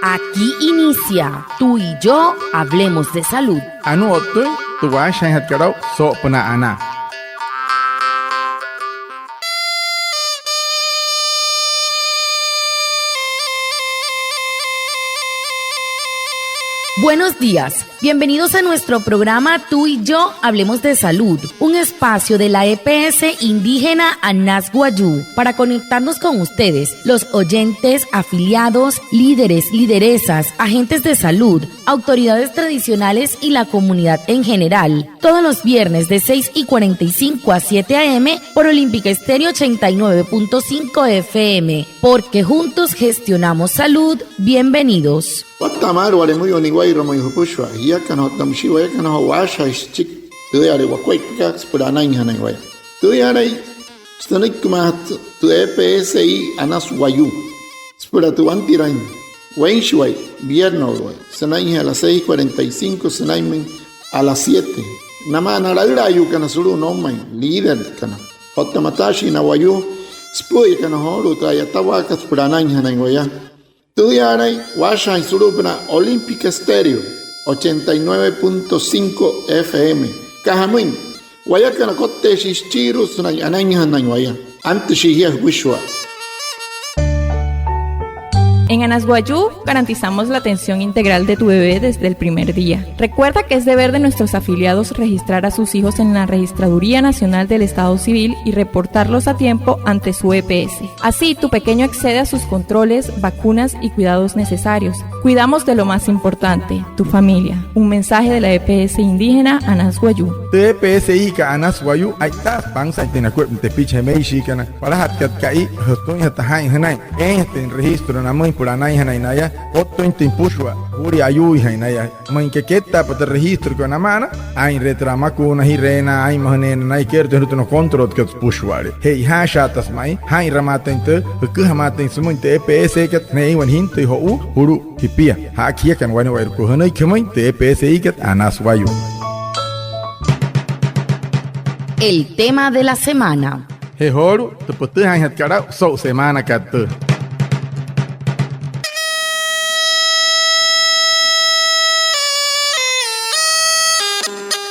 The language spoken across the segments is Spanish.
Aquí inicia Tú y yo hablemos de salud. Anu otu tuwa shanhat karau so pena ana. Buenos días, bienvenidos a nuestro programa Tú y yo hablemos de salud, un espacio de la EPS indígena Anas Guayú para conectarnos con ustedes, los oyentes, afiliados, líderes, lideresas, agentes de salud, autoridades tradicionales y la comunidad en general, todos los viernes de 6:45 a 7 a.m. por Olímpica Estéreo 89.5 FM, porque juntos gestionamos salud. Bienvenidos. Watamar wale muy oniguay romo yupushwa ya kana tamshiwa ya kana washa chik tuyare wakwai kaks purana inhana iguay tuyare stanik kumat tu EPSI Anas Guayú spura tu antirain wenshway vierno sanai a las 6:45 sanai a las 7 namana la yu kana suru no mai líder kana hotamatashi na Guayú spuy kana horu tayatawa kas purana inhana iguay Tuyaray, Washa y Surupna, Olímpica Estéreo, 89.5 FM. Cajamuin, Guayacana Cote Shichiru, Anaña Nañuaya, antes Shihia Wishwa. En Anas Guayú garantizamos la atención integral de tu bebé desde el primer día. Recuerda que es deber de nuestros afiliados registrar a sus hijos en la Registraduría Nacional del Estado Civil y reportarlos a tiempo ante su EPS. Así, tu pequeño accede a sus controles, vacunas y cuidados necesarios. Cuidamos de lo más importante, tu familia. Un mensaje de la EPS indígena Anas Guayú. EPSI ka Anas Guayú ay tas bangsa tina cuerpo te piche meishi kana para hatkat kai hotun hata hain hanai en registro na muy purana hanai naya otto intin pushwa uri ayu hanaya man que ketta para registro con na mana ai retrama kuna hirena ai mahnen nai kerto no control que pushware hey ha shatas mai hai ramata inte ku hamata insumunte EPS que nei wan hinte ho uru hipia ha kia kan wani wa ku hanai kemai te EPSI que Anas Guayú. El tema de la semana. Hehoru, te putu hanhat karau so semana katu.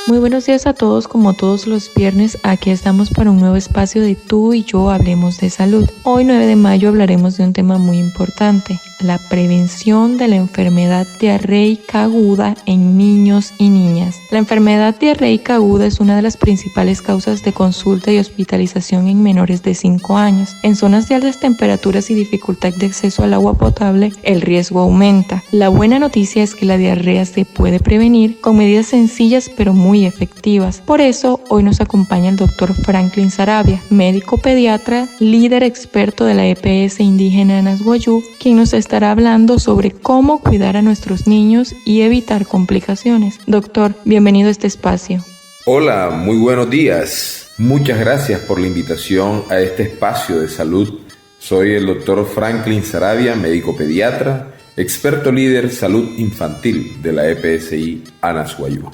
Muy buenos días a todos, como todos los viernes, aquí estamos para un nuevo espacio de Tú y yo hablemos de salud. Hoy 9 de mayo hablaremos de un tema muy importante, la prevención de la enfermedad diarreica aguda en niños y niñas. La enfermedad diarreica aguda es una de las principales causas de consulta y hospitalización en menores de 5 años. En zonas de altas temperaturas y dificultad de acceso al agua potable, el riesgo aumenta. La buena noticia es que la diarrea se puede prevenir con medidas sencillas pero muy efectivas. Por eso, hoy nos acompaña el doctor Franklin Saravia, médico pediatra, líder experto de la EPS indígena Anas Guayú, quien nos estará hablando sobre cómo cuidar a nuestros niños y evitar complicaciones. Doctor, bienvenido a este espacio. Hola, muy buenos días. Muchas gracias por la invitación a este espacio de salud. Soy el doctor Franklin Saravia, médico pediatra, experto líder salud infantil de la EPSI Anas Guayú.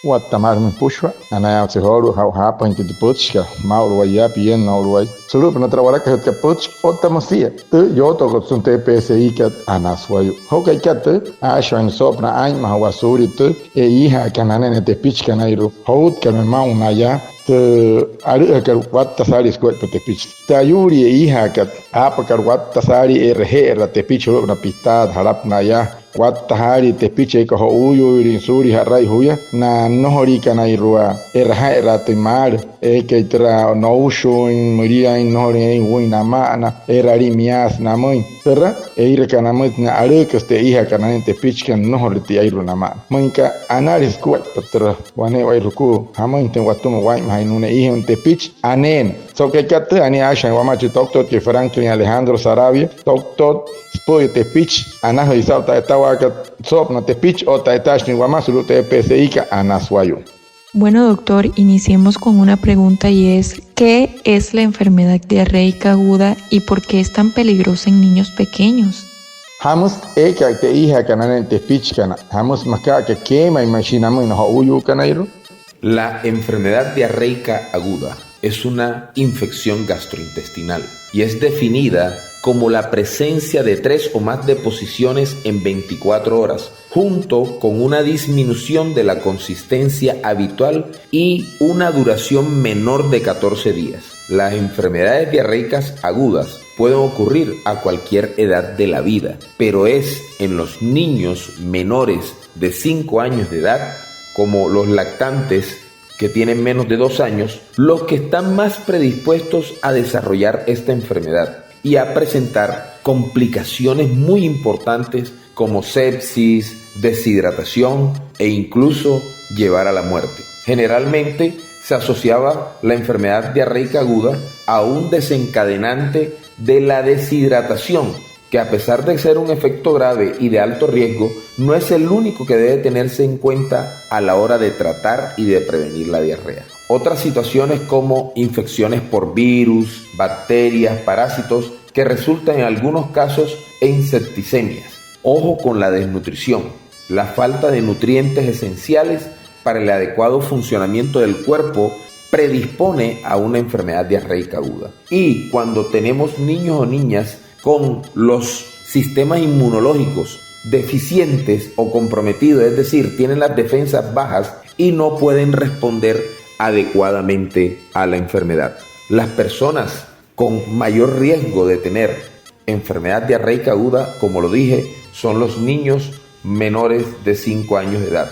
Watamar pushwa anaya sehoru hapa inte de puchka mauro waya pien nauro way surup na trabalha que que puch otamosia tu yo to con TPSI que Anas Guayú hokai kat asho en sopna ai mahawasuri tu e iha kanane te pichka nairu hout kan mau naya te ari ka watta sari squat te pitch ta yuri e iha kat apa kar watta sari RG te pitch na pistad harap naya Watta hari te piche ko uyu irin suri harai huya na nohori kana irua erha te mar que tra no shun muria in nohori ui na mana erari mias na moi terra ir kana mut na aruk este iha kana te pichkan nohori te iru na ma moinka analis kuat terra wane wai ruku hamoin te watumo wai mai nune iha te pitch anen so que kat ani asha wa ma doctor que Franklin Alejandro Saravia doctor spoy te pitch anaho isauta etawa sopna te pitch o ta etashni wa masulu te PSI ka Anas Guayú. Bueno, doctor, iniciemos con una pregunta y es, ¿qué es la enfermedad diarreica aguda y por qué es tan peligrosa en niños pequeños? Hamus eka te iha kana te pitch kana hamus maka que quema imaginamos no uyu kanairu. La enfermedad diarreica aguda es una infección gastrointestinal y es definida como la presencia de 3 o más deposiciones en 24 horas, junto con una disminución de la consistencia habitual y una duración menor de 14 días. Las enfermedades diarreicas agudas pueden ocurrir a cualquier edad de la vida, pero es en los niños menores de 5 años de edad, como los lactantes que tienen menos de 2 años, los que están más predispuestos a desarrollar esta enfermedad y a presentar complicaciones muy importantes como sepsis, deshidratación e incluso llevar a la muerte. Generalmente se asociaba la enfermedad diarreica aguda a un desencadenante de la deshidratación, que a pesar de ser un efecto grave y de alto riesgo, no es el único que debe tenerse en cuenta a la hora de tratar y de prevenir la diarrea. Otras situaciones como infecciones por virus, bacterias, parásitos, que resultan en algunos casos en septicemias. Ojo con la desnutrición, la falta de nutrientes esenciales para el adecuado funcionamiento del cuerpo predispone a una enfermedad diarreica aguda. Y cuando tenemos niños o niñas con los sistemas inmunológicos deficientes o comprometidos, es decir, tienen las defensas bajas y no pueden responder adecuadamente a la enfermedad. Las personas con mayor riesgo de tener enfermedad diarreica aguda, como lo dije, son los niños menores de 5 años de edad.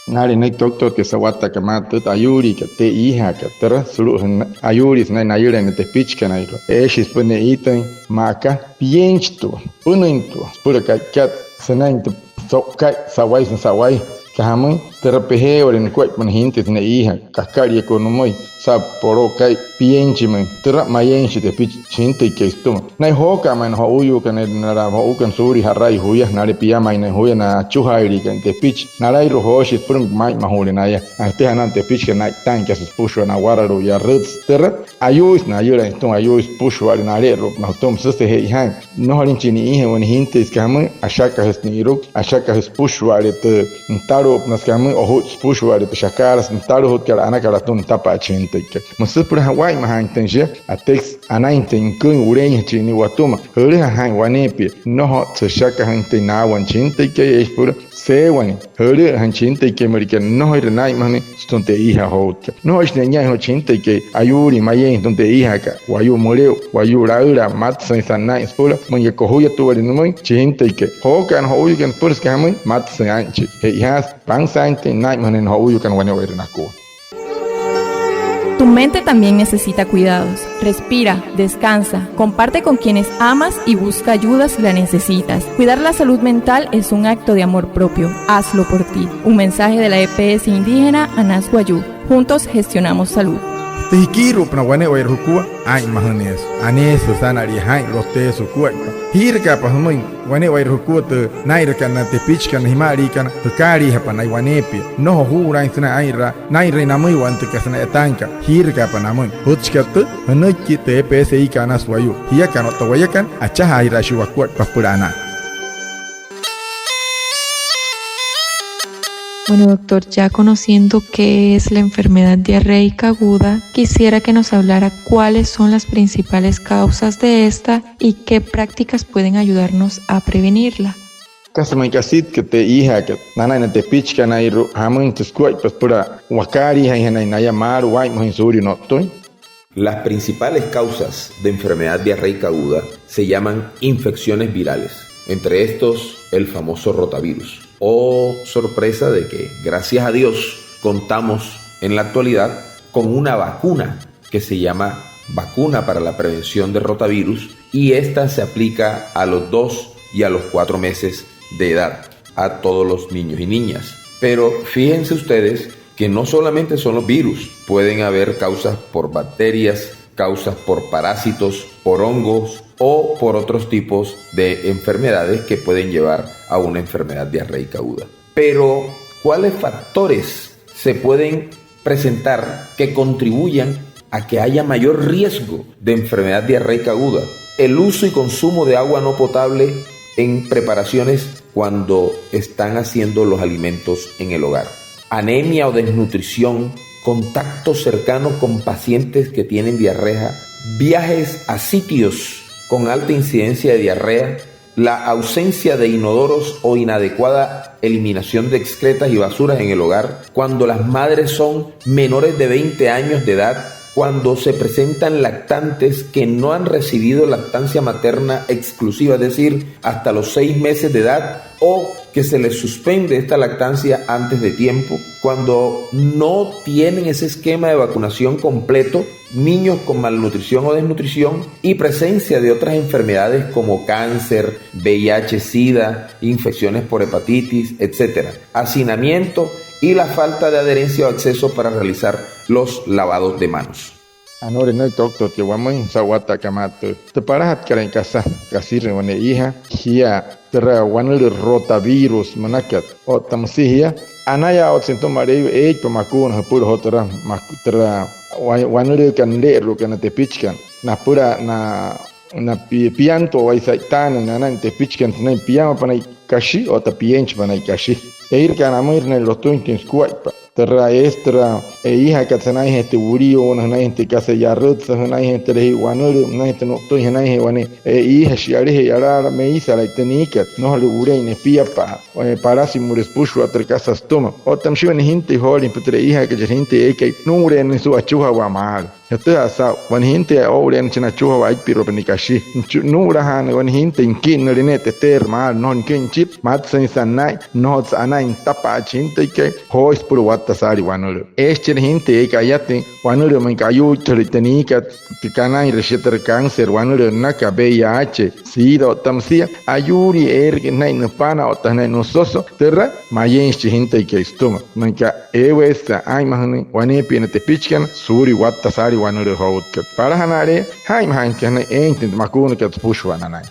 Nari nay doctor que sawata que matet ayuri que te hija que ter sulu ayuri nay nayure ne te pitch que nay eshis pone iten maka pienchto punento pura ka kat senain te sokai sawai kahamun terpehe oren kwai pan hintes ne hija kakari economoi sa poro kai pienchimen ter mayenchi te pitch chinte que esto nay hoka man ho uyu que nara ho ukan suri harai huya nare piyama ina huya na chuhairi que te pitch narai ro hoshi pur mai mahule naya ante hanan te pitch que na tan que se pusho na wararu ya reds ter ayus na yura esto ayus pusho al nare ro na tom se he han no halin chini ihe wen hintes kahamun ashaka es niruk ashaka es pusho al te taro nas kahamun oho pusho al te shakaras taro hot kala ana kala ton tapa chinte que musu pur Hawaii mahan tenje atex anainten kun ureña chini watuma hore han wanepi no hot se shaka hante na wan chinte que es pur se wani hore han chinte que american no hore nai mane stonte hija hot no es niña ho chinte que ayuri mayen stonte hija ka wayu moreu wayu raura mat sen sanai pur mun ko hoya tu wali no chinte que ho kan ho yu kan pur skamun mat sen anchi he has bang sante nai mane ho yu kan wani wera na ko. Tu mente también necesita cuidados. Respira, descansa, comparte con quienes amas y busca ayuda si la necesitas. Cuidar la salud mental es un acto de amor propio. Hazlo por ti. Un mensaje de la EPS indígena Anas Guayú. Juntos gestionamos salud. Tikiru pna wane oir hukua ai mahanes anes sana ri hai rote su kuat hirka pa hmoin wane oir hukua te nair kana te pitch kana himari kana kari hapa nai wane pi no hu rai sana aira nair namui wante kasana etanka hirka pa namui hutchkat hanaki te psi kana swayu hiya kana to wayakan acha haira shi wakwat papurana. Bueno, doctor, ya conociendo qué es la enfermedad diarreica aguda, quisiera que nos hablara cuáles son las principales causas de esta y qué prácticas pueden ayudarnos a prevenirla. Kasamay kasit que te hija que nana na te pitch que na iru hamun te squat pues pura wakari hay na naya mar wai mohin suri no toy. Las principales causas de enfermedad diarreica aguda se llaman infecciones virales, entre estos el famoso rotavirus. Oh, sorpresa de que, gracias a Dios, contamos en la actualidad con una vacuna que se llama vacuna para la prevención de rotavirus y esta se aplica a los 2 y a los 4 meses de edad a todos los niños y niñas. Pero fíjense ustedes que no solamente son los virus, pueden haber causas por bacterias, causas por parásitos, por hongos o por otros tipos de enfermedades que pueden llevar a una enfermedad diarreica aguda. Pero, ¿cuáles factores se pueden presentar que contribuyan a que haya mayor riesgo de enfermedad diarreica aguda? El uso y consumo de agua no potable en preparaciones cuando están haciendo los alimentos en el hogar. Anemia o desnutrición, contacto cercano con pacientes que tienen diarrea, viajes a sitios con alta incidencia de diarrea, la ausencia de inodoros o inadecuada eliminación de excretas y basuras en el hogar, cuando las madres son menores de 20 años de edad, cuando se presentan lactantes que no han recibido lactancia materna exclusiva, es decir, hasta los 6 meses de edad, o que se les suspende esta lactancia antes de tiempo, cuando no tienen ese esquema de vacunación completo, niños con malnutrición o desnutrición y presencia de otras enfermedades como cáncer, VIH, SIDA, infecciones por hepatitis, etc. Hacinamiento y la falta de adherencia o acceso para realizar los lavados de manos. Anore no doctor que wamai sawata kamato. Te paras karen casa, kasir wane hija, hia terra wanul rotavirus manakat. O tamsihia anaya o sento mareu pamakun hapur hotara makutera wanul kan leru kan te pichkan. Na pura na pianto wa saitan na te pichkan na piama panai kashi o ta piench panai kashi. Eir kana moir ne lotuin skuaipa. Terra extra hija que tenai gente burio una gente que hace ya rutsa una gente de wanuru una gente no estoy en ahí wane hija shiare yara me isa la tenica no le urei ne pia para si mures pushu atra casa stoma o tamshi ne gente holi putre hija que gente que no ure ne su achuha wa mal esto asa wan gente ore en china chuha wa piro penikashi no ura han wan gente in kin no ne ter mal no kin chip mat sen sanai no ana in tapa chinte que hois puro tasari wanulu este gente que ayate wanulu me cayu triteni que kana y receta cáncer wanulu naka VIH SIDA tamsia ayuri que nai no pana o tan no soso terra mayen gente que estoma manca ewesa ay mahani wanepi ne tepichkan suri watasari wanulu haut para hanare hay mahan que ne entent makunu que pushu ananai.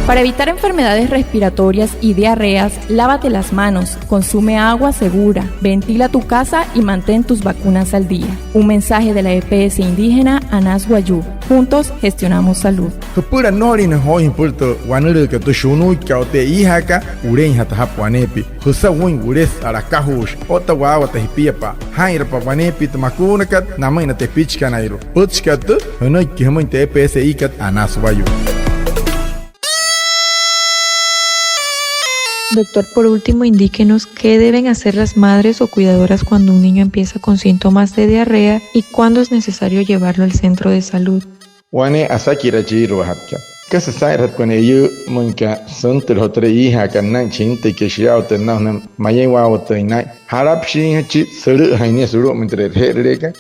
Para evitar enfermedades respiratorias y diarreas, lávate las manos, consume agua segura, ventila tu casa y mantén tus vacunas al día. Un mensaje de la EPS indígena Anas Guayú. Juntos gestionamos salud. Pura nori ne hoy importo wanuru que tu shunu que te hija ka uren hata hapwanepi. Husa win ures ara kahush ota wawa te hipiapa. Haira pa wanepi te makuna kat namai na te pichka nairo. Puchka tu honoi que hoy te EPS ikat Anas Guayú. Doctor, por último, indíquenos qué deben hacer las madres o cuidadoras cuando un niño empieza con síntomas de diarrea y cuándo es necesario llevarlo al centro de salud. Wane asakira jiro hapcha. Kasa sairat kone yu munka sunter hotre hija kanan chinte que shiao tenna mayen wa otainai. Harap shin hachi suru haine suru mitre hereka.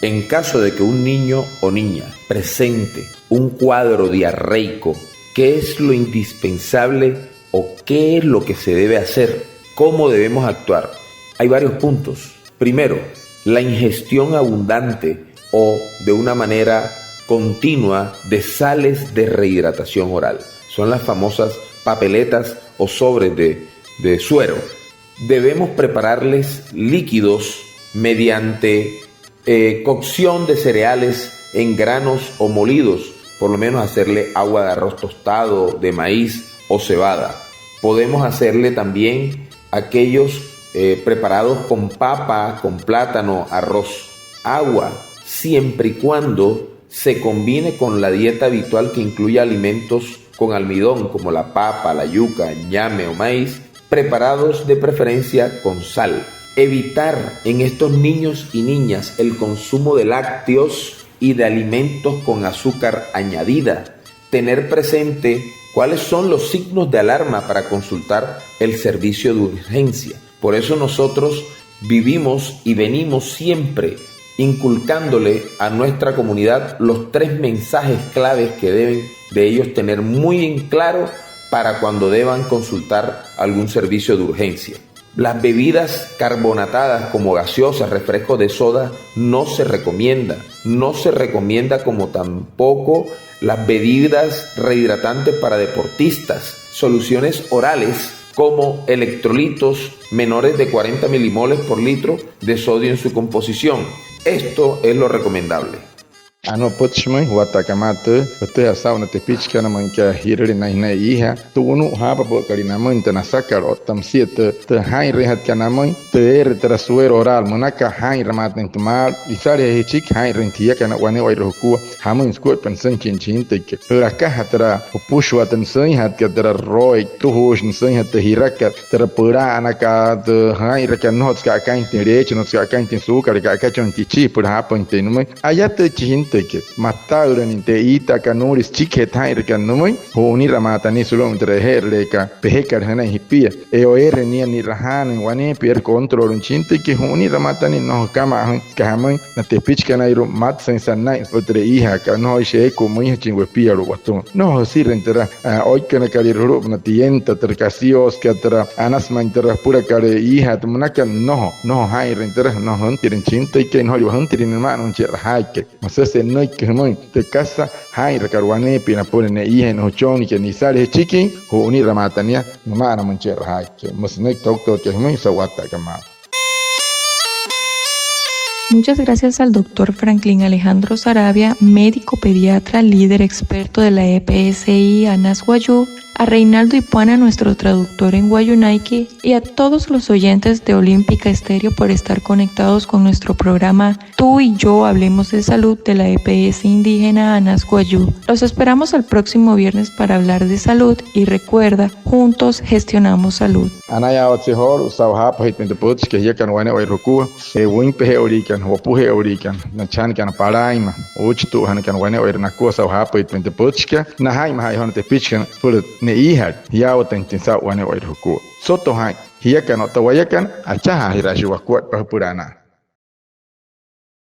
En caso de que un niño o niña presente un cuadro diarreico, ¿qué es lo indispensable o qué es lo que se debe hacer? ¿Cómo debemos actuar? Hay varios puntos. Primero, la ingestión abundante o de una manera continua de sales de rehidratación oral. Son las famosas papeletas o sobres de suero. Debemos prepararles líquidos mediante cocción de cereales en granos o molidos, por lo menos hacerle agua de arroz tostado, de maíz o cebada. Podemos hacerle también aquellos preparados con papa, con plátano, arroz, agua, siempre y cuando se combine con la dieta habitual que incluye alimentos con almidón como la papa, la yuca, ñame o maíz, preparados de preferencia con sal. Evitar en estos niños y niñas el consumo de lácteos y de alimentos con azúcar añadida. Tener presente cuáles son los signos de alarma para consultar el servicio de urgencia. Por eso nosotros vivimos y venimos siempre inculcándole a nuestra comunidad los 3 mensajes claves que deben de ellos tener muy en claro para cuando deban consultar algún servicio de urgencia. Las bebidas carbonatadas como gaseosas, refrescos de soda, no se recomienda. No se recomienda como tampoco las bebidas rehidratantes para deportistas. Soluciones orales como electrolitos menores de 40 milimoles por litro de sodio en su composición. Esto es lo recomendable. ano potchmai wata kamate te asau na te pichka na man ka hirri na iha tunu hapa bo kalina man te nasakar otam siete te hai rehat kana man te er trasuer oral monaka hai ramat en tomar isari hechik hai rentia kana wane oi roku hamun skot pensen chin te ke raka hatra pushwa ten sen hat ka tra roi tu hosh sen hat hiraka tra pura anaka de hai raka not ka kain te rech not ka kain te su ka ka chon ti chi pura hapan te no ayat chin que mata uraninte ita kanuris chiketai rekanumoi honi ramata ni sulom treherleka pehekar hana hipia eoer ni ni rahan wane per control unchinte que honi ramata ni no kama kahamoi na te pichkana iro mat sensanai otre hija ka no she como hija chingwepia ro wato no si rentera hoy kana kaliro na tienta tercasios que tra anas mantera pura kare hija tumnaka no hai rentera no hontirin chinte que no hontirin mano uncher haike se no hay que muy te casa hay recarguane pina pone ne ihe no choni que ni sale chiqui o ni ramatania no mana muncher hay que musnek doctor que muy sawata kama. Muchas gracias al doctor Franklin Alejandro Sarabia, médico pediatra, líder experto de la EPSI Anas Guayú, a Reinaldo Ipuana, nuestro traductor en Guayunaiki, y a todos los oyentes de Olímpica Estéreo por estar conectados con nuestro programa Tú y Yo Hablemos de Salud de la EPS indígena Anas Guayú. Los esperamos el próximo viernes para hablar de salud y recuerda, juntos gestionamos salud. Anaya otsihor usawha pahit de puts que ya kan wane oi roku win pehe orikan hopuhe orikan na chan kan paraima uchtu han kan wane oi na ko sawha pahit de puts que na hai ma hai hon te pitchen put ne ihat ya otentin sa wane oi roku soto hai hiya kan otawayakan achaha hirashi wakwat pahpurana.